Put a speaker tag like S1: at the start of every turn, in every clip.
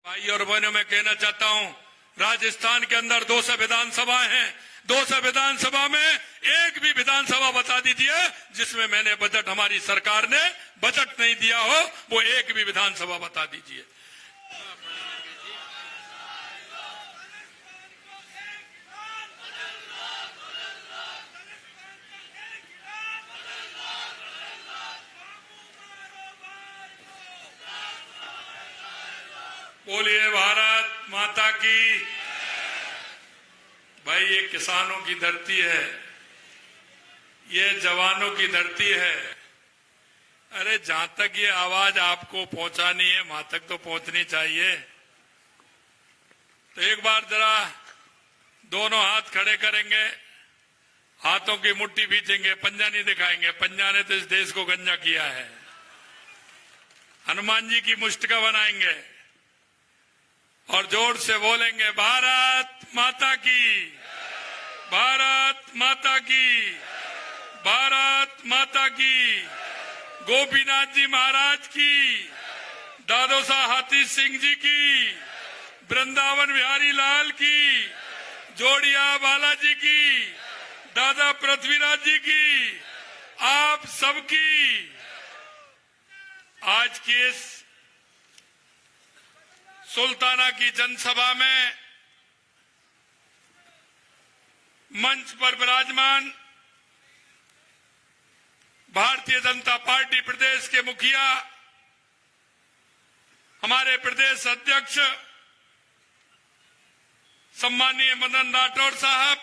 S1: भाई और बहनों, मैं कहना चाहता हूं, राजस्थान के अंदर 200 विधानसभा हैं। 200 विधानसभा में एक भी विधानसभा बता दीजिए जिसमें मैंने बजट, हमारी सरकार ने बजट नहीं दिया हो, वो एक भी विधानसभा बता दीजिए। बोलिए भारत माता की। भाई, ये किसानों की धरती है, ये जवानों की धरती है। अरे जहां तक ये आवाज आपको पहुंचानी है, वहां तक तो पहुंचनी चाहिए। तो एक बार जरा दोनों हाथ खड़े करेंगे, हाथों की मुट्ठी भींचेंगे, पंजा नहीं दिखाएंगे। पंजा ने तो इस देश को गंजा किया है। हनुमान जी की मुष्टिका बनाएंगे और जोर से बोलेंगे, भारत माता की, भारत माता की, भारत माता की, गोपीनाथ जी महाराज की, दादोसा हाथी सिंह जी की, वृंदावन बिहारी लाल की, जोड़िया बालाजी की, दादा पृथ्वीराज जी की, आप सबकी आज की इस सुल्ताना की जनसभा में मंच पर विराजमान भारतीय जनता पार्टी प्रदेश के मुखिया, हमारे प्रदेश अध्यक्ष सम्मानीय मदन राठौड़ साहब,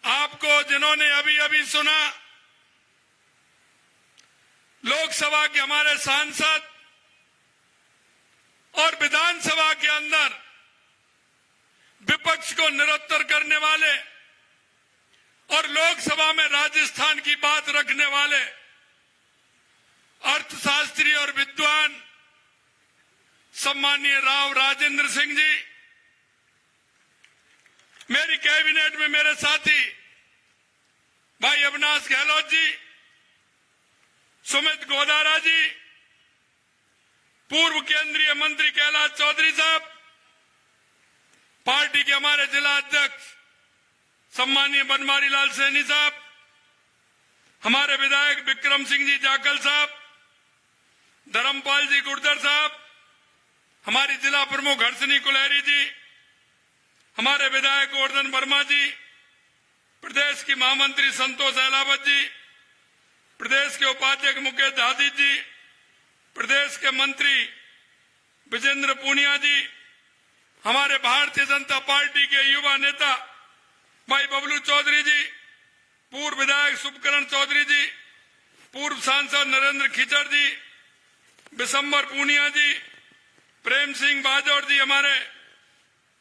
S1: आपको जिन्होंने अभी अभी सुना, लोकसभा के हमारे सांसद और विधानसभा के अंदर विपक्ष को निरुत्तर करने वाले और लोकसभा में राजस्थान की बात रखने वाले अर्थशास्त्री और विद्वान सम्मानीय राव राजेंद्र सिंह जी, मेरी कैबिनेट में मेरे साथी भाई अविनाश गहलोत जी, सुमित गोदारा जी, पूर्व केंद्रीय मंत्री कैलाश चौधरी साहब, पार्टी के हमारे जिला अध्यक्ष सम्मानीय बनवारी लाल सैनी साहब, हमारे विधायक विक्रम सिंह जी जाखल साहब, धर्मपाल जी गुर्जर साहब, हमारी जिला प्रमुख हर्षनी कुलहरी जी, हमारे विधायक गोवर्धन वर्मा जी, प्रदेश की महामंत्री संतोष अहलावत जी, प्रदेश के उपाध्यक्ष मुकेश दादी जी, प्रदेश के मंत्री विजेंद्र पूनिया जी, हमारे भारतीय जनता पार्टी के युवा नेता भाई बबलू चौधरी जी, पूर्व विधायक शुभकरण चौधरी जी, पूर्व सांसद नरेंद्र खिचड़ जी, बिशंबर पूनिया जी, प्रेम सिंह बाजौर जी, हमारे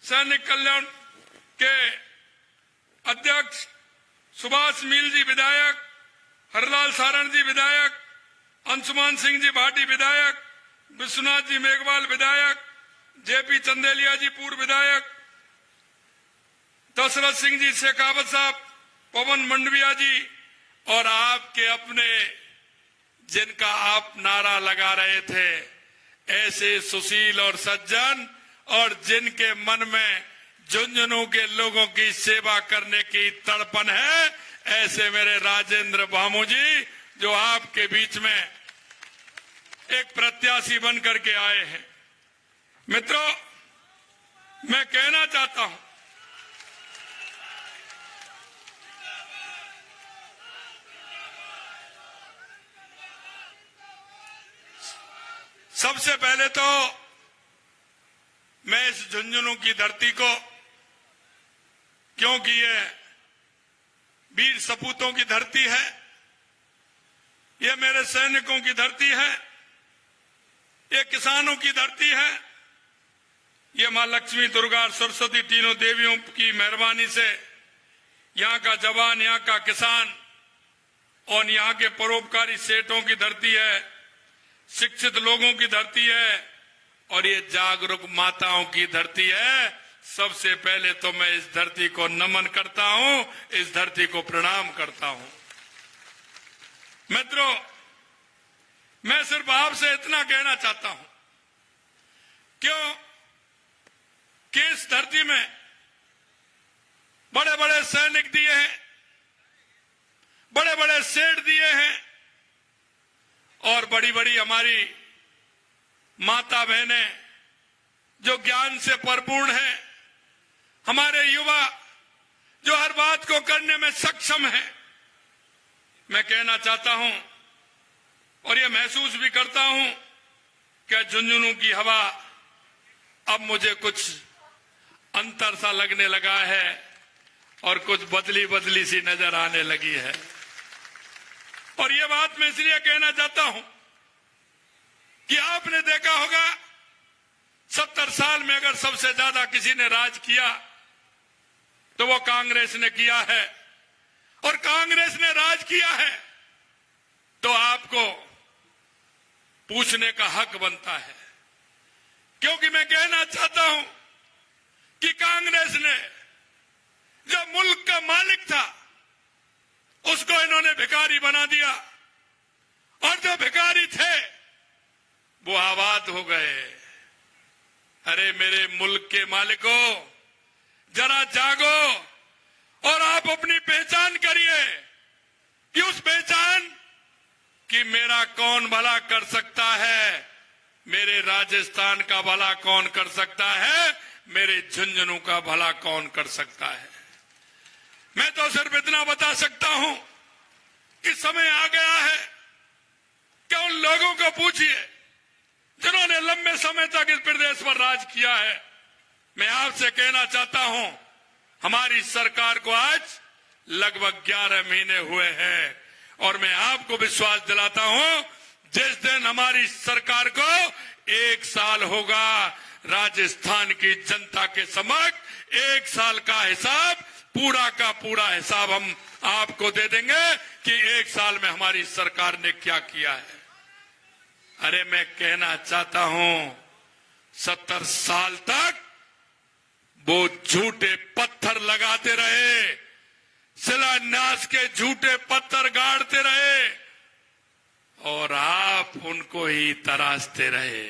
S1: सैनिक कल्याण के अध्यक्ष सुभाष मील जी विधायक, हरलाल सारण जी विधायक, अंशुमान सिंह जी भाटी विधायक, विश्वनाथ जी मेघवाल विधायक, जेपी चंदेलिया जी पूर्व विधायक, दशरथ सिंह जी शेखावत साहब, पवन मंडविया जी, और आपके अपने जिनका आप नारा लगा रहे थे, ऐसे सुशील और सज्जन और जिनके मन में झुंझुनू के लोगों की सेवा करने की तड़पन है, ऐसे मेरे राजेंद्र भामू जी जो आपके बीच में एक प्रत्याशी बन करके आए हैं। मित्रों, मैं कहना चाहता हूं, सबसे पहले तो मैं इस झुंझुनू की धरती को, क्योंकि ये वीर सपूतों की धरती है, ये मेरे सैनिकों की धरती है, ये किसानों की धरती है, ये मां लक्ष्मी, दुर्गा और सरस्वती तीनों देवियों की मेहरबानी से यहाँ का जवान, यहाँ का किसान और यहाँ के परोपकारी सेठों की धरती है, शिक्षित लोगों की धरती है और ये जागरूक माताओं की धरती है। सबसे पहले तो मैं इस धरती को नमन करता हूं, इस धरती को प्रणाम करता हूं। मित्रों, मैं सिर्फ आपसे इतना कहना चाहता हूं, क्यों कि इस धरती में बड़े बड़े सैनिक दिए हैं, बड़े बड़े सेठ दिए हैं, और बड़ी बड़ी हमारी माता बहनें जो ज्ञान से परिपूर्ण है, हमारे युवा जो हर बात को करने में सक्षम है। मैं कहना चाहता हूं और ये महसूस भी करता हूं कि झुंझुनू की हवा अब मुझे कुछ अंतर सा लगने लगा है और कुछ बदली बदली सी नजर आने लगी है। और ये बात मैं इसलिए कहना चाहता हूं कि आपने देखा होगा 70 साल में अगर सबसे ज्यादा किसी ने राज किया तो वो कांग्रेस ने किया है, और कांग्रेस ने राज किया है तो आपको पूछने का हक बनता है। क्योंकि मैं कहना चाहता हूं कि कांग्रेस ने जो मुल्क का मालिक था उसको इन्होंने भिखारी बना दिया, और जो भिखारी थे वो आबाद हो गए। अरे मेरे मुल्क के मालिकों, जरा जागो और आप अपनी पहचान करिए कि उस पहचान कि मेरा कौन भला कर सकता है, मेरे राजस्थान का भला कौन कर सकता है, मेरे झुंझुनू का भला कौन कर सकता है। मैं तो सिर्फ इतना बता सकता हूं कि समय आ गया है कि उन लोगों को पूछिए जिन्होंने लंबे समय तक इस प्रदेश पर राज किया है। मैं आपसे कहना चाहता हूं, हमारी सरकार को आज लगभग 11 महीने हुए हैं, और मैं आपको विश्वास दिलाता हूं जिस दिन हमारी सरकार को 1 साल होगा, राजस्थान की जनता के समक्ष 1 साल का हिसाब, पूरा का पूरा हिसाब हम आपको दे देंगे कि 1 साल में हमारी सरकार ने क्या किया है। अरे मैं कहना चाहता हूं 70 साल तक वो झूठे पत्थर लगाते रहे, शिलान्यास के झूठे पत्थर गाड़ते रहे, और आप उनको ही तराशते रहे।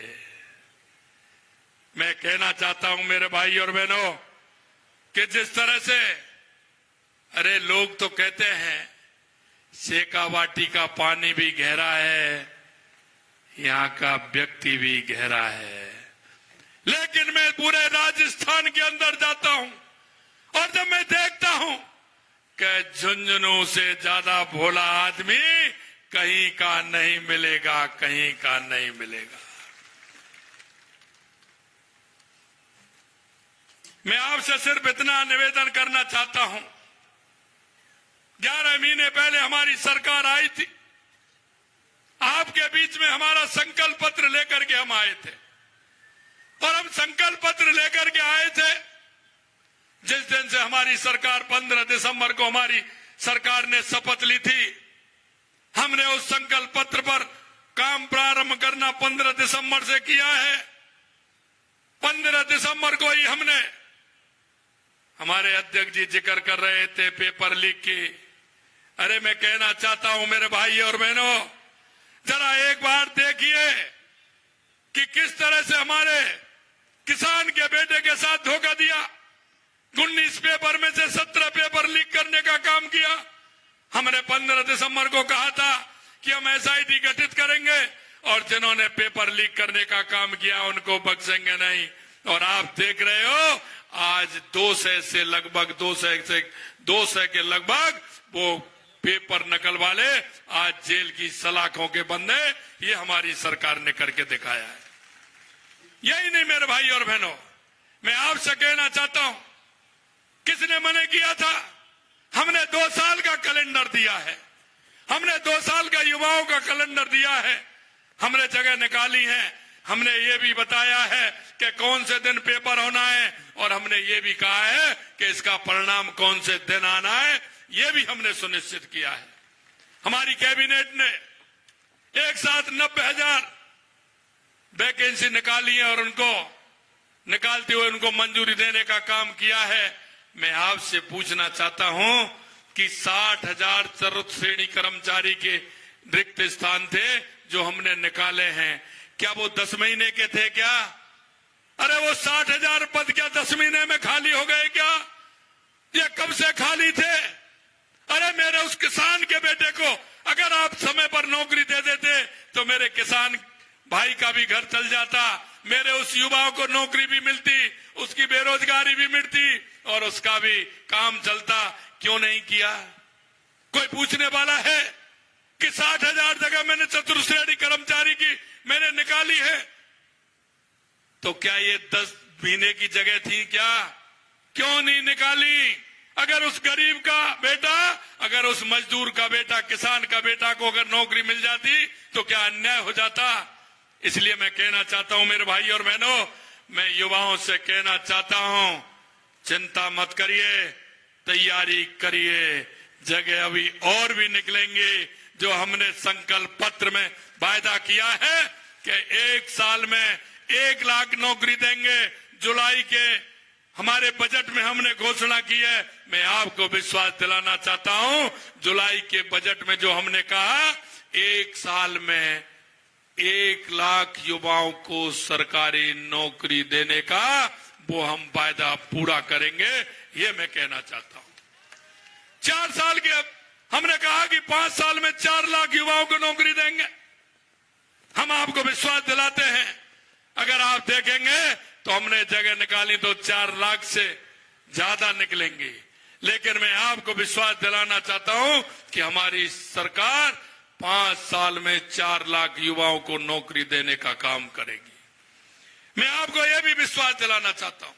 S1: मैं कहना चाहता हूं मेरे भाई और बहनों कि जिस तरह से, अरे लोग तो कहते हैं शेखावाटी का पानी भी गहरा है, यहां का व्यक्ति भी गहरा है, लेकिन मैं पूरे राजस्थान के अंदर जाता हूं और जब मैं देखता हूं कि झुंझुनू से ज्यादा भोला आदमी कहीं का नहीं मिलेगा, कहीं का नहीं मिलेगा। मैं आपसे सिर्फ इतना निवेदन करना चाहता हूं, 11 महीने पहले हमारी सरकार आई थी, आपके बीच में हमारा संकल्प पत्र लेकर के हम आए थे, और हम संकल्प पत्र लेकर के आए थे जिस दिन से हमारी सरकार 15 दिसंबर को हमारी सरकार ने शपथ ली थी। हमने उस संकल्प पत्र पर काम प्रारंभ करना 15 दिसंबर से किया है। 15 दिसंबर को ही हमने, हमारे अध्यक्ष जी जिक्र कर रहे थे पेपर लीक की। अरे मैं कहना चाहता हूं मेरे भाई और बहनों, जरा एक बार देखिए कि किस तरह से हमारे किसान के बेटे के साथ धोखा दिया। 19 पेपर में से 17 पेपर लीक करने का काम किया। हमने 15 दिसंबर को कहा था कि हम SIT गठित करेंगे, और जिन्होंने पेपर लीक करने का काम किया उनको बख्शेंगे नहीं। और आप देख रहे हो आज 200 से लगभग 200 के लगभग वो पेपर नकल वाले आज जेल की सलाखों के बंदे, ये हमारी सरकार ने करके दिखाया है। यही नहीं मेरे भाई और बहनों, मैं आपसे कहना चाहता हूं, किसने मना किया था? हमने 2 साल का कैलेंडर दिया है, हमने 2 साल का युवाओं का कैलेंडर दिया है, हमने जगह निकाली है, हमने ये भी बताया है कि कौन से दिन पेपर होना है, और हमने ये भी कहा है कि इसका परिणाम कौन से दिन आना है, ये भी हमने सुनिश्चित किया है। हमारी कैबिनेट ने एक साथ 90,000 वैकेंसी निकाली है, और उनको निकालते हुए उनको मंजूरी देने का काम किया है। मैं आपसे पूछना चाहता हूं कि 60,000 चतुर्थ श्रेणी कर्मचारी के रिक्त स्थान थे जो हमने निकाले हैं, क्या वो 10 महीने के थे? क्या अरे वो 60,000 पद क्या 10 महीने में खाली हो गए क्या? ये कब से खाली थे? अरे मेरे उस किसान के बेटे को अगर आप समय पर नौकरी दे देते तो मेरे किसान भाई का भी घर चल जाता, मेरे उस युवाओं को नौकरी भी मिलती, उसकी बेरोजगारी भी मिटती और उसका भी काम चलता। क्यों नहीं किया? कोई पूछने वाला है कि 60,000 जगह मैंने चतुर्श्रेणी कर्मचारी की मैंने निकाली है, तो क्या ये 10 महीने की जगह थी क्या? क्यों नहीं निकाली? अगर उस गरीब का बेटा, अगर उस मजदूर का बेटा, किसान का बेटा को अगर नौकरी मिल जाती तो क्या अन्याय हो जाता? इसलिए मैं कहना चाहता हूं मेरे भाई और बहनों, मैं युवाओं से कहना चाहता हूं, चिंता मत करिए, तैयारी करिए, जगह अभी और भी निकलेंगे। जो हमने संकल्प पत्र में वायदा किया है कि 1 साल में 1 लाख नौकरी देंगे, जुलाई के हमारे बजट में हमने घोषणा की है। मैं आपको विश्वास दिलाना चाहता हूं, जुलाई के बजट में जो हमने कहा 1 साल में 1 लाख युवाओं को सरकारी नौकरी देने का, वो हम वायदा पूरा करेंगे, ये मैं कहना चाहता हूं। 4 साल के हमने कहा कि 5 साल में 4 लाख युवाओं को नौकरी देंगे। हम आपको विश्वास दिलाते हैं, अगर आप देखेंगे तो हमने जगह निकाली तो 4 लाख से ज्यादा निकलेंगे। लेकिन मैं आपको विश्वास दिलाना चाहता हूं कि हमारी सरकार 5 साल में 4 लाख युवाओं को नौकरी देने का काम करेगी। मैं आपको यह भी विश्वास दिलाना चाहता हूं,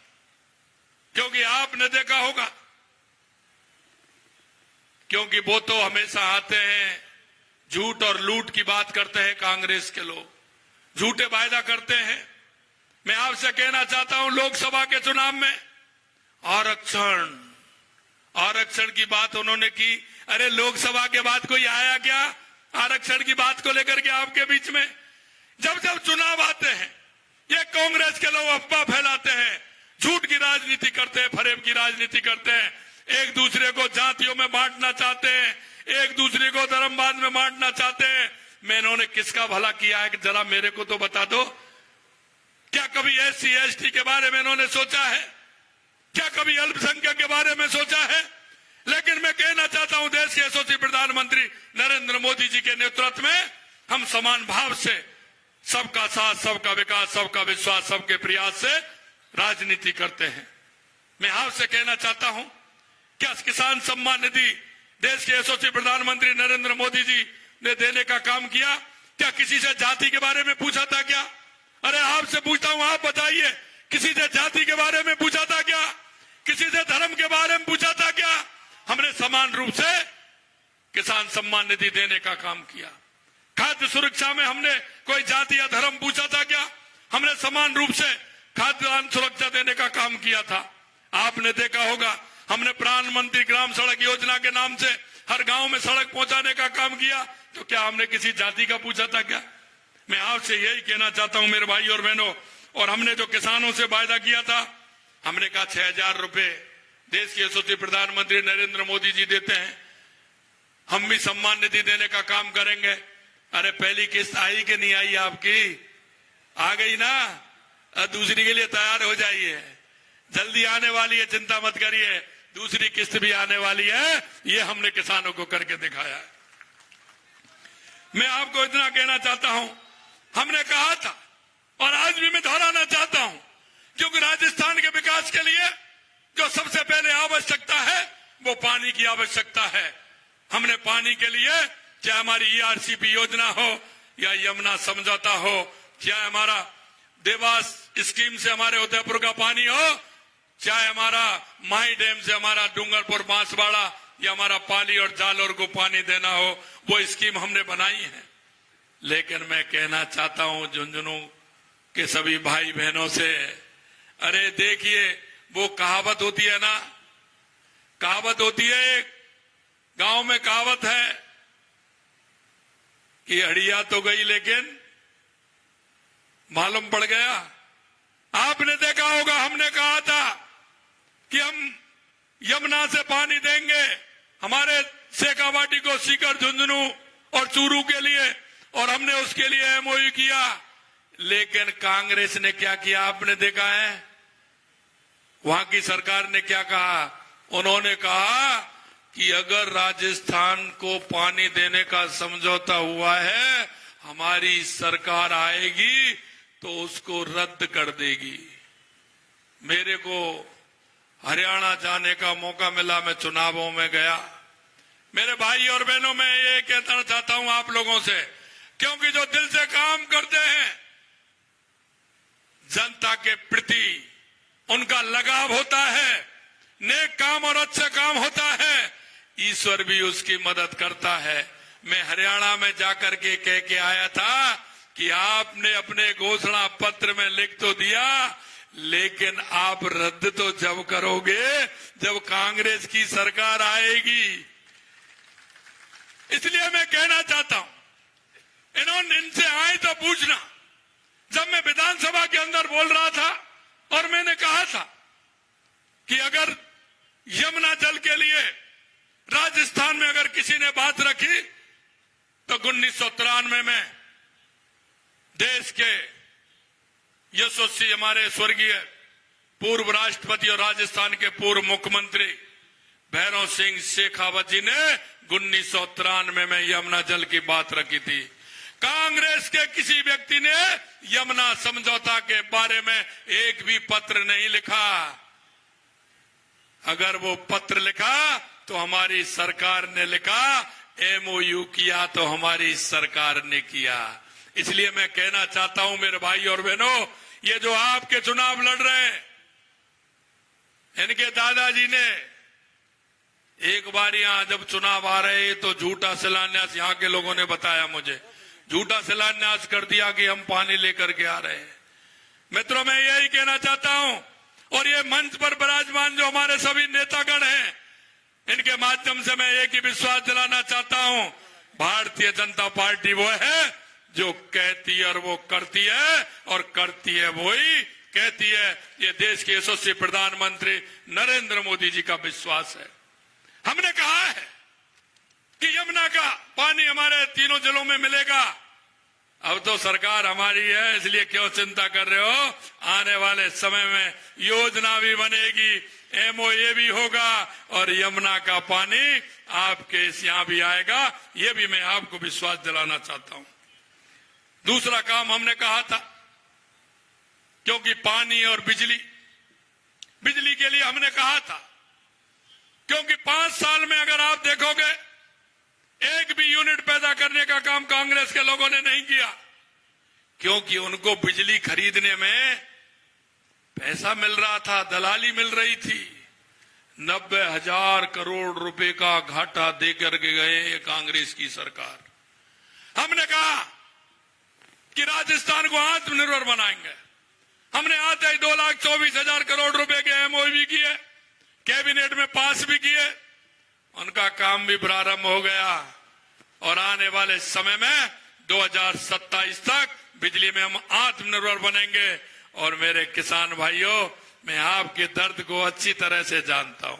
S1: क्योंकि आपने देखा होगा, क्योंकि वो तो हमेशा आते हैं, झूठ और लूट की बात करते हैं, कांग्रेस के लोग झूठे वायदा करते हैं। मैं आपसे कहना चाहता हूं, लोकसभा के चुनाव में आरक्षण की बात उन्होंने की। अरे लोकसभा के बाद कोई आया क्या आरक्षण की बात को लेकर के आपके बीच में? जब जब चुनाव आते हैं, ये कांग्रेस के लोग अफवाह फैलाते हैं, झूठ की राजनीति करते हैं, फरेब की राजनीति करते हैं, एक दूसरे को जातियों में बांटना चाहते हैं, एक दूसरे को धर्मवाद में बांटना चाहते हैं। मैं इन्होंने किसका भला किया है कि जरा मेरे को तो बता दो। क्या कभी SC ST के बारे में इन्होंने सोचा है? क्या कभी अल्पसंख्यक के बारे में सोचा है? लेकिन मैं कहना चाहता हूं, देश के यशस्वी प्रधानमंत्री नरेंद्र मोदी जी के नेतृत्व में हम समान भाव से सबका साथ, सबका विकास, सबका विश्वास, सबके प्रयास से राजनीति करते हैं। मैं आपसे कहना चाहता हूं, क्या किसान सम्मान निधि देश के यशस्वी प्रधानमंत्री नरेंद्र मोदी जी ने देने का काम किया? क्या किसी से जाति के बारे में पूछा था क्या? अरे आपसे पूछता हूं, आप बताइए, किसी से जाति के बारे में पूछा था क्या? किसी से धर्म के बारे में पूछा था क्या? हमने समान रूप से किसान सम्मान निधि देने का काम किया। खाद्य सुरक्षा में हमने कोई जाति या धर्म पूछा था क्या? हमने समान रूप से खाद्यान्न सुरक्षा देने का काम किया था। आपने देखा होगा, हमने प्रधानमंत्री ग्राम सड़क योजना के नाम से हर गांव में सड़क पहुंचाने का काम किया। तो क्या हमने किसी जाति का पूछा था क्या? मैं आपसे यही कहना चाहता हूं मेरे भाई और बहनों, और हमने जो किसानों से वायदा किया था, हमने कहा 6,000 रुपए देश के यशस्वी प्रधानमंत्री नरेंद्र मोदी जी देते हैं, हम भी सम्मान निधि देने का काम करेंगे। अरे पहली किस्त आई कि नहीं आई? आपकी आ गई ना? दूसरी के लिए तैयार हो जाइए, जल्दी आने वाली है, चिंता मत करिए, दूसरी किस्त भी आने वाली है। ये हमने किसानों को करके दिखाया है। मैं आपको इतना कहना चाहता हूं, हमने कहा था और आज भी मैं दोहराना चाहता हूं, क्योंकि राजस्थान के विकास के लिए जो सबसे पहले आवश्यकता है वो पानी की आवश्यकता है। हमने पानी के लिए, चाहे हमारी ERCP योजना हो या यमुना समझौता हो, चाहे हमारा देवास स्कीम से हमारे उदयपुर का पानी हो, चाहे हमारा माही डैम से हमारा डूंगरपुर बांसवाड़ा या हमारा पाली और जालोर को पानी देना हो, वो स्कीम हमने बनाई है। लेकिन मैं कहना चाहता हूं झुंझुनू के सभी भाई बहनों से, अरे देखिए, वो कहावत होती है ना, कहावत होती है, गांव में कहावत है कि हड़िया तो गई लेकिन मालूम पड़ गया। आपने देखा होगा, हमने कहा था कि हम यमुना से पानी देंगे हमारे शेखावाटी को, सीकर, झुंझुनू और चूरू के लिए, और हमने उसके लिए MOU किया। लेकिन कांग्रेस ने क्या किया आपने देखा है? वहां की सरकार ने क्या कहा? उन्होंने कहा कि अगर राजस्थान को पानी देने का समझौता हुआ है, हमारी सरकार आएगी तो उसको रद्द कर देगी। मेरे को हरियाणा जाने का मौका मिला, मैं चुनावों में गया। मेरे भाई और बहनों, मैं ये कहना चाहता हूं आप लोगों से, क्योंकि जो दिल से काम करते हैं, जनता के प्रति उनका लगाव होता है, नेक काम और अच्छा काम होता है, ईश्वर भी उसकी मदद करता है। मैं हरियाणा में जाकर के कह के आया था कि आपने अपने घोषणा पत्र में लिख तो दिया, लेकिन आप रद्द तो जब करोगे जब कांग्रेस की सरकार आएगी। इसलिए मैं कहना चाहता हूं, इन्होंने इनसे आए तो पूछना। जब मैं विधानसभा के अंदर बोल रहा था और मैंने कहा था कि अगर यमुना जल के लिए राजस्थान में अगर किसी ने बात रखी तो 1993 में देश के यशस्वी हमारे स्वर्गीय पूर्व राष्ट्रपति और राजस्थान के पूर्व मुख्यमंत्री भैरव सिंह शेखावत जी ने 1993 में यमुना जल की बात रखी थी। कांग्रेस के किसी व्यक्ति ने यमुना समझौता के बारे में एक भी पत्र नहीं लिखा। अगर वो पत्र लिखा तो हमारी सरकार ने लिखा, एमओयू किया तो हमारी सरकार ने किया। इसलिए मैं कहना चाहता हूं मेरे भाई और बहनों, ये जो आपके चुनाव लड़ रहे हैं, इनके दादाजी ने एक बार यहां जब चुनाव आ रहे तो झूठा शिलान्यास, यहां के लोगों ने बताया मुझे, झूठा शिलान्यास कर दिया कि हम पानी लेकर के आ रहे हैं। मित्रों, मैं यही कहना चाहता हूं, और ये मंच पर विराजमान जो हमारे सभी नेतागण हैं, इनके माध्यम से मैं एक ही विश्वास दिलाना चाहता हूं, भारतीय जनता पार्टी वो है जो कहती है और वो करती है, और करती है वही कहती है। ये देश के यशस्वी प्रधानमंत्री नरेंद्र मोदी जी का विश्वास है। हमने कहा है कि यमुना का पानी हमारे तीनों जिलों में मिलेगा। अब तो सरकार हमारी है, इसलिए क्यों चिंता कर रहे हो? आने वाले समय में योजना भी बनेगी, एमओए भी होगा, और यमुना का पानी आपके यहां भी आएगा। ये भी मैं आपको विश्वास दिलाना चाहता हूं। दूसरा काम हमने कहा था, क्योंकि पानी और बिजली के लिए हमने कहा था, क्योंकि 5 साल में अगर आप देखोगे एक भी यूनिट पैदा करने का काम कांग्रेस के लोगों ने नहीं किया, क्योंकि उनको बिजली खरीदने में पैसा मिल रहा था, दलाली मिल रही थी। 90,000 करोड़ रुपए का घाटा देकर के गए ये कांग्रेस की सरकार। हमने कहा कि राजस्थान को आत्मनिर्भर बनाएंगे। हमने आते ही 2,24,000 करोड़ रुपए के एमओयू भी किए, कैबिनेट में पास भी किए, उनका काम भी प्रारंभ हो गया, और आने वाले समय में 2027 तक बिजली में हम आत्मनिर्भर बनेंगे। और मेरे किसान भाइयों, मैं आपके दर्द को अच्छी तरह से जानता हूं,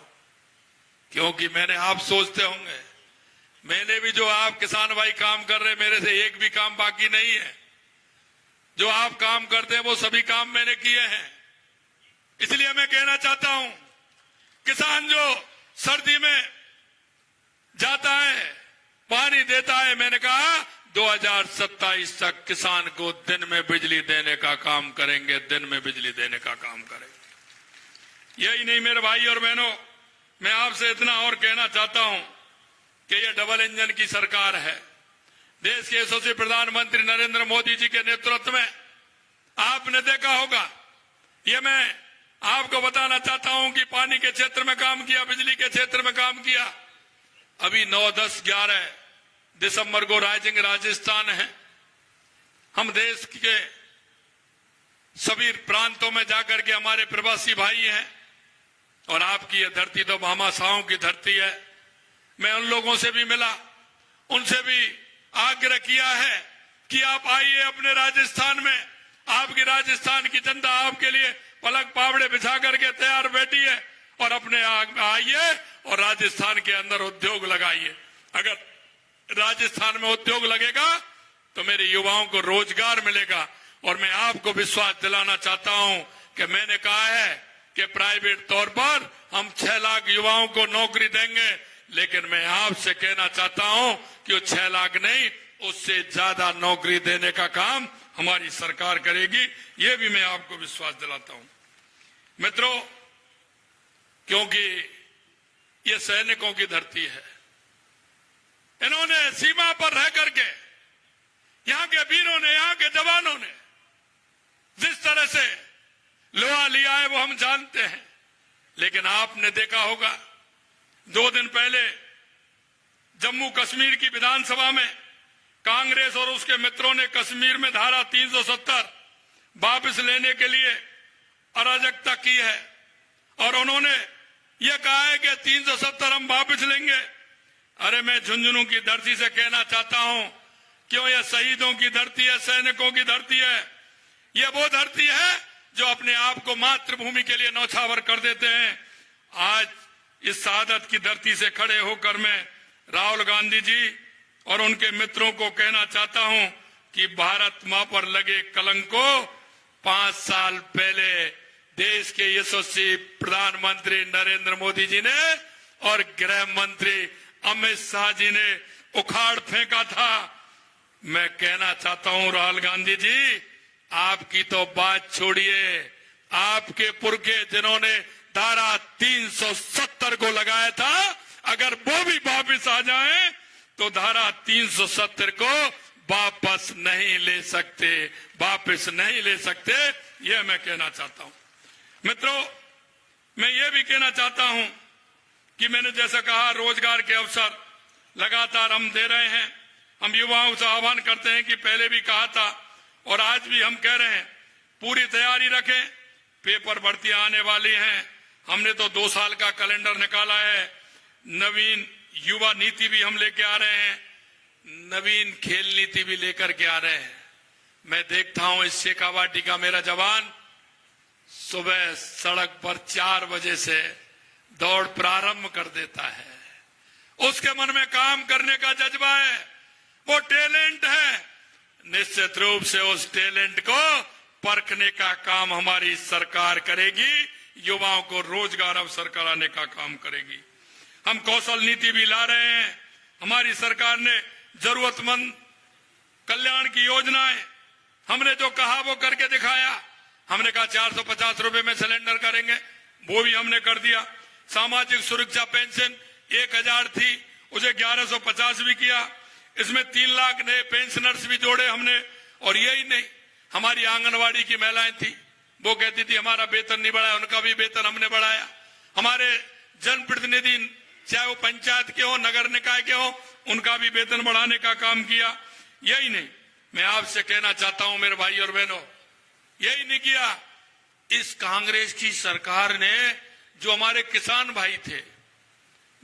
S1: क्योंकि आप सोचते होंगे मैंने भी, जो आप किसान भाई काम कर रहे, मेरे से एक भी काम बाकी नहीं है। जो आप काम करते हैं वो सभी काम मैंने किए हैं। इसलिए मैं कहना चाहता हूं, किसान जो सर्दी में जाता है, पानी देता है, मैंने कहा 2027 तक किसान को दिन में बिजली देने का काम करेंगे, दिन में बिजली देने का काम करेंगे। यही नहीं मेरे भाई और बहनों, मैं आपसे इतना और कहना चाहता हूं कि ये डबल इंजन की सरकार है। देश के यशस्वी प्रधानमंत्री नरेंद्र मोदी जी के नेतृत्व में आपने देखा होगा, ये मैं आपको बताना चाहता हूं कि पानी के क्षेत्र में काम किया, बिजली के क्षेत्र में काम किया। अभी 9, 10, 11 दिसंबर को राइजिंग राजस्थान है। हम देश के सभी प्रांतों में जाकर के हमारे प्रवासी भाई हैं, और आपकी ये धरती तो भामाशाहों की धरती है। मैं उन लोगों से भी मिला, उनसे भी आग्रह किया है कि आप आइए अपने राजस्थान में। आपकी राजस्थान की जनता आपके लिए पलक पावड़े बिछा करके तैयार बैठी है, और अपने आइए और राजस्थान के अंदर उद्योग लगाइए। अगर राजस्थान में उद्योग लगेगा तो मेरे युवाओं को रोजगार मिलेगा, और मैं आपको विश्वास दिलाना चाहता हूं कि मैंने कहा है कि प्राइवेट तौर पर हम 6 लाख युवाओं को नौकरी देंगे, लेकिन मैं आपसे कहना चाहता हूं कि वो 6 लाख नहीं, उससे ज्यादा नौकरी देने का काम हमारी सरकार करेगी। ये भी मैं आपको विश्वास दिलाता हूं मित्रों, क्योंकि ये सैनिकों की धरती है। इन्होंने सीमा पर रह करके यहां के वीरों ने, यहां के जवानों ने जिस तरह से लोहा लिया है वो हम जानते हैं। लेकिन आपने देखा होगा 2 दिन पहले जम्मू कश्मीर की विधानसभा में कांग्रेस और उसके मित्रों ने कश्मीर में धारा 370 वापस लेने के लिए अराजकता की है और उन्होंने यह कहा है कि 370 हम वापस लेंगे। अरे मैं झुंझुनू की धरती से कहना चाहता हूं, क्यों यह शहीदों की धरती है, सैनिकों की धरती है। यह वो धरती है जो अपने आप को मातृभूमि के लिए न्यौछावर कर देते हैं। आज इस शहादत की धरती से खड़े होकर मैं राहुल गांधी जी और उनके मित्रों को कहना चाहता हूं कि भारत मां पर लगे कलंक को 5 साल पहले देश के यशस्वी प्रधानमंत्री नरेंद्र मोदी जी ने और गृह मंत्री अमित शाह जी ने उखाड़ फेंका था। मैं कहना चाहता हूं राहुल गांधी जी, आपकी तो बात छोड़िए, आपके पुरखे जिन्होंने धारा 370 को लगाया था, अगर वो भी वापस आ जाएं तो धारा 370 को वापस नहीं ले सकते, वापस नहीं ले सकते। यह मैं कहना चाहता हूं मित्रों। मैं ये भी कहना चाहता हूं कि मैंने जैसा कहा, रोजगार के अवसर लगातार हम दे रहे हैं। हम युवाओं से आह्वान करते हैं कि पहले भी कहा था और आज भी हम कह रहे हैं, पूरी तैयारी रखें, पेपर भर्तियां आने वाली हैं। हमने तो 2 साल का कैलेंडर निकाला है। नवीन युवा नीति भी हम लेके आ रहे हैं, नवीन खेल नीति भी लेकर के आ रहे हैं। मैं देखता हूं इस शेखावाटी का मेरा जवान सुबह सड़क पर 4 बजे से दौड़ प्रारंभ कर देता है। उसके मन में काम करने का जज्बा है, वो टैलेंट है। निश्चित रूप से उस टैलेंट को परखने का काम हमारी सरकार करेगी, युवाओं को रोजगार अवसर कराने का काम करेगी। हम कौशल नीति भी ला रहे हैं। हमारी सरकार ने जरूरतमंद कल्याण की योजनाएं, हमने जो कहा वो करके दिखाया। हमने कहा 450 रुपए में सिलेंडर करेंगे, वो भी हमने कर दिया। सामाजिक सुरक्षा पेंशन 1000 थी, उसे 1150 भी किया। इसमें 3 लाख नए पेंशनर्स भी जोड़े हमने। और यही नहीं, हमारी आंगनवाड़ी की महिलाएं थी, वो कहती थी हमारा वेतन नहीं बढ़ाया, उनका भी वेतन हमने बढ़ाया। हमारे जनप्रतिनिधि, चाहे वो पंचायत के हो, नगर निकाय के हो, उनका भी वेतन बढ़ाने का काम किया। यही नहीं, मैं आपसे कहना चाहता हूं मेरे भाई और बहनों, यही नहीं किया। इस कांग्रेस की सरकार ने जो हमारे किसान भाई थे,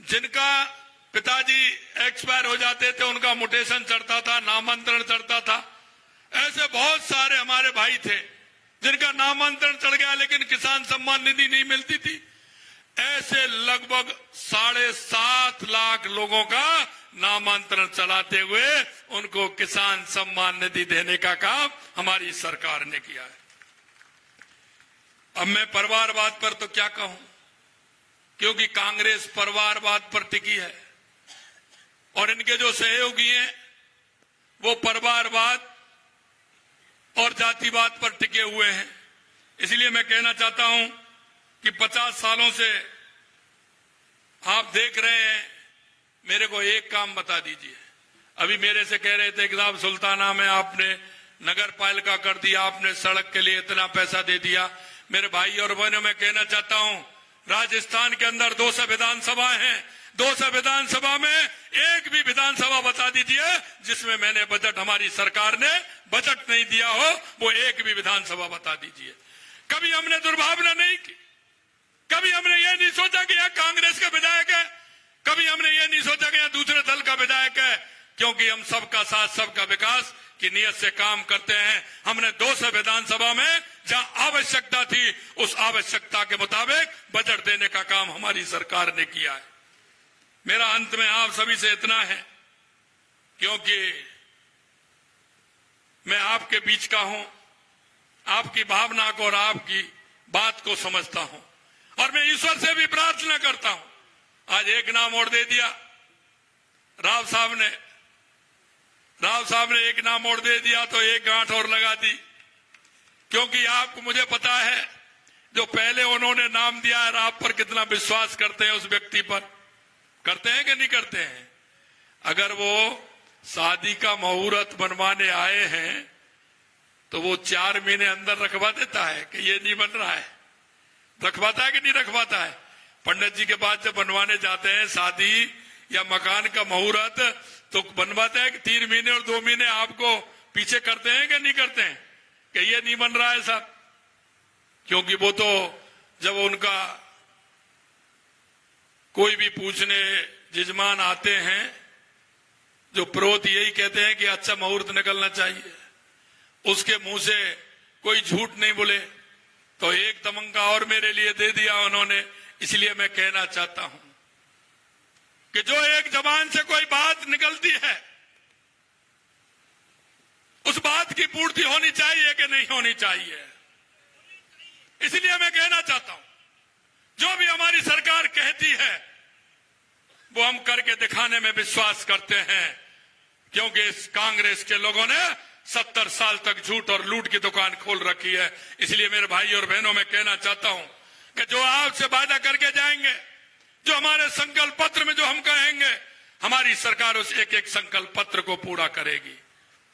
S1: जिनका पिताजी एक्सपायर हो जाते थे, उनका म्यूटेशन चढ़ता था, नामांतरण चढ़ता था, ऐसे बहुत सारे हमारे भाई थे जिनका नामांतरण चढ़ गया लेकिन किसान सम्मान निधि नहीं मिलती थी। ऐसे लगभग 7.5 लाख लोगों का नामांतरण चलाते हुए उनको किसान सम्मान निधि देने का काम हमारी सरकार ने किया है। अब मैं परिवारवाद पर तो क्या कहूं, क्योंकि कांग्रेस परिवारवाद पर टिकी है और इनके जो सहयोगी हैं वो परिवारवाद और जातिवाद पर टिके हुए हैं। इसलिए मैं कहना चाहता हूं कि 50 सालों से आप देख रहे हैं, मेरे को एक काम बता दीजिए। अभी मेरे से कह रहे थे कि साहब सुल्ताना में आपने नगर पालिका कर दिया, आपने सड़क के लिए इतना पैसा दे दिया। मेरे भाई और बहनों, मैं कहना चाहता हूं, राजस्थान के अंदर 200 विधानसभा हैं, 200 विधानसभा में एक भी विधानसभा बता दीजिए जिसमें मैंने बजट, हमारी सरकार ने बजट नहीं दिया हो, वो एक भी विधानसभा बता दीजिए। कभी हमने दुर्भावना नहीं की, कभी हमने ये नहीं सोचा कि यह कांग्रेस का विधायक है, कभी हमने ये नहीं सोचा कि यह दूसरे दल का विधायक है, क्योंकि हम सबका साथ सबका विकास की नीयत से काम करते हैं। हमने 200 विधानसभा में जहां आवश्यकता थी, उस आवश्यकता के मुताबिक बजट देने का काम हमारी सरकार ने किया है। मेरा अंत में आप सभी से इतना है, क्योंकि मैं आपके बीच का हूं, आपकी भावना को और आपकी बात को समझता हूं और मैं ईश्वर से भी प्रार्थना करता हूं। आज एक नाम और दे दिया राव साहब ने एक नाम और दे दिया तो एक गांठ और लगा दी, क्योंकि आपको मुझे पता है जो पहले उन्होंने नाम दिया है आप पर कितना विश्वास करते हैं उस व्यक्ति पर। करते हैं कि नहीं करते हैं? अगर वो शादी का मुहूर्त बनवाने आए हैं तो वो 4 महीने अंदर रखवा देता है कि ये नहीं बन रहा है, रखवाता है कि नहीं रखवाता है? पंडित जी के पास जब बनवाने जाते हैं शादी या मकान का मुहूर्त तो बनवाते हैं कि 3 महीने और 2 महीने आपको पीछे करते हैं कि नहीं करते हैं कि ये नहीं बन रहा है साहब? क्योंकि वो तो जब उनका कोई भी पूछने जजमान आते हैं जो पुरोहित यही कहते हैं कि अच्छा मुहूर्त निकलना चाहिए, उसके मुंह से कोई झूठ नहीं बोले, तो एक तमंगा और मेरे लिए दे दिया उन्होंने। इसलिए मैं कहना चाहता हूं कि जो एक जबान से कोई बात निकलती है उस बात की पूर्ति होनी चाहिए कि नहीं होनी चाहिए। इसलिए मैं कहना चाहता हूं जो भी हमारी सरकार कहती है वो हम करके दिखाने में विश्वास करते हैं, क्योंकि इस कांग्रेस के लोगों ने 70 साल तक झूठ और लूट की दुकान खोल रखी है। इसलिए मेरे भाई और बहनों में कहना चाहता हूं कि जो आपसे वादा करके जाएंगे, जो हमारे संकल्प पत्र में जो हम कहेंगे, हमारी सरकार उस एक एक संकल्प पत्र को पूरा करेगी।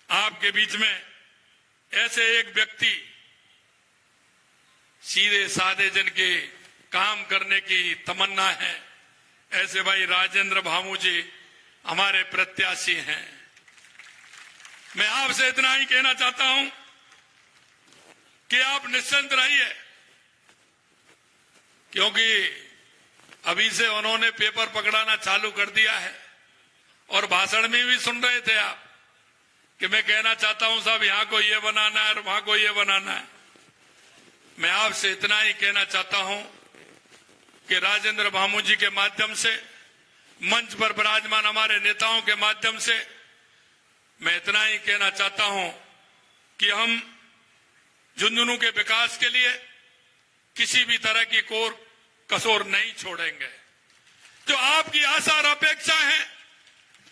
S1: आपके बीच में ऐसे एक व्यक्ति सीधे साधे जिनके काम करने की तमन्ना है, ऐसे भाई राजेंद्र भामू जी हमारे प्रत्याशी हैं। मैं आपसे इतना ही कहना चाहता हूं कि आप निश्चिंत रहिए, क्योंकि अभी से उन्होंने पेपर पकड़ाना चालू कर दिया है और भाषण में भी सुन रहे थे आप कि मैं कहना चाहता हूं साहब यहां को ये बनाना है और वहां को ये बनाना है। मैं आपसे इतना ही कहना चाहता हूं कि राजेंद्र भामू जी के माध्यम से, मंच पर विराजमान हमारे नेताओं के माध्यम से मैं इतना ही कहना चाहता हूं कि हम झुंझुनू के विकास के लिए किसी भी तरह की कोर कसौर नहीं छोड़ेंगे। जो आपकी आशा और अपेक्षा है,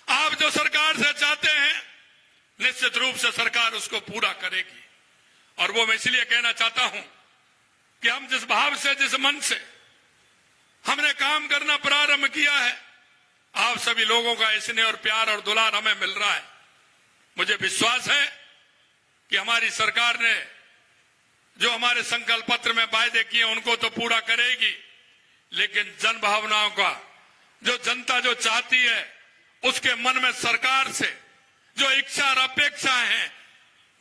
S1: आप जो सरकार से चाहते हैं, निश्चित रूप से सरकार उसको पूरा करेगी। और वो मैं इसलिए कहना चाहता हूं कि हम जिस भाव से, जिस मन से हमने काम करना प्रारंभ किया है, आप सभी लोगों का स्नेह और प्यार और दुलार हमें मिल रहा है। मुझे विश्वास है कि हमारी सरकार ने जो हमारे संकल्प पत्र में वायदे किए उनको तो पूरा करेगी, लेकिन जन भावनाओं का, जो जनता जो चाहती है, उसके मन में सरकार से जो इच्छा और अपेक्षा है,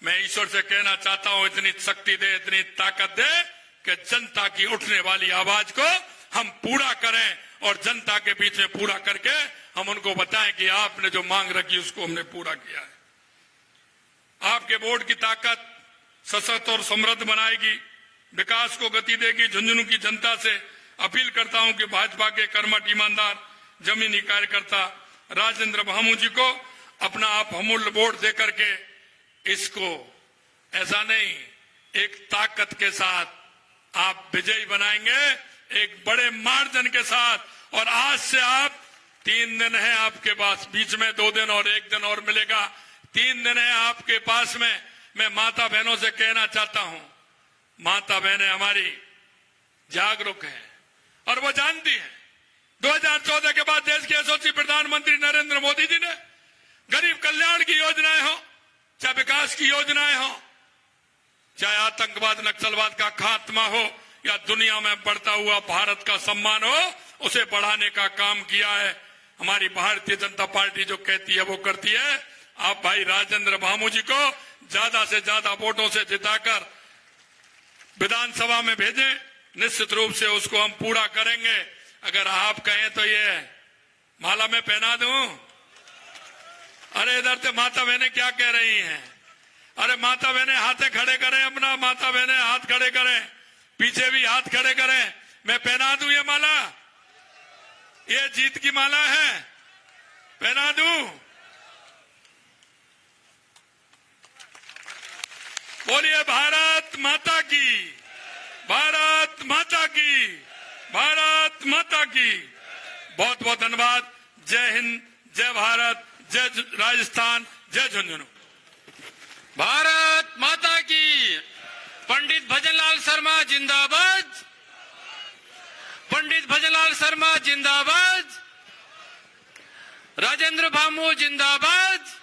S1: मैं ईश्वर से कहना चाहता हूं इतनी शक्ति दे, इतनी ताकत दे कि जनता की उठने वाली आवाज को हम पूरा करें और जनता के बीच में पूरा करके हम उनको बताएं कि आपने जो मांग रखी उसको हमने पूरा किया है। आपके वोट की ताकत सशक्त और समृद्ध बनाएगी, विकास को गति देगी। झुंझुनू की जनता से अपील करता हूं कि भाजपा के कर्मठ, ईमानदार, जमीनी कार्यकर्ता राजेंद्र भामू जी को अपना आप अमूल्य वोट देकर के इसको ऐसा नहीं, एक ताकत के साथ आप विजयी बनाएंगे, एक बड़े मार्जिन के साथ। और आज से आप 3 दिन है आपके पास, बीच में 2 दिन और 1 दिन और मिलेगा, 3 दिन है आपके पास में। मैं माता बहनों से कहना चाहता हूं, माता बहनें हमारी जागरूक हैं और वो जानती हैं 2014 के बाद देश के यशस्वी प्रधानमंत्री नरेंद्र मोदी जी ने गरीब कल्याण की योजनाएं हो, चाहे विकास की योजनाएं हो, चाहे आतंकवाद, नक्सलवाद का खात्मा हो या दुनिया में बढ़ता हुआ भारत का सम्मान हो, उसे बढ़ाने का काम किया है। हमारी भारतीय जनता पार्टी जो कहती है वो करती है। आप भाई राजेंद्र भामू जी को ज्यादा से ज्यादा वोटों से जिताकर विधानसभा में भेजें, निश्चित रूप से उसको हम पूरा करेंगे। अगर आप कहें तो ये माला में पहना दूं। अरे इधर से माता बहनें क्या कह रही हैं? अरे माता बहनें हाथे खड़े करें, अपना माता बहनें हाथ खड़े करें, पीछे भी हाथ खड़े करें। मैं पहना दूं ये माला, ये जीत की माला है, पहना दूं। बोलिए भारत माता की, भारत माता की, भारत माता की। बहुत बहुत धन्यवाद। जय हिंद, जय भारत, जय राजस्थान, जय झुंझुनू।
S2: भारत माता की। पंडित भजनलाल शर्मा जिंदाबाद, पंडित भजनलाल शर्मा जिंदाबाद, राजेंद्र भामू जिंदाबाद।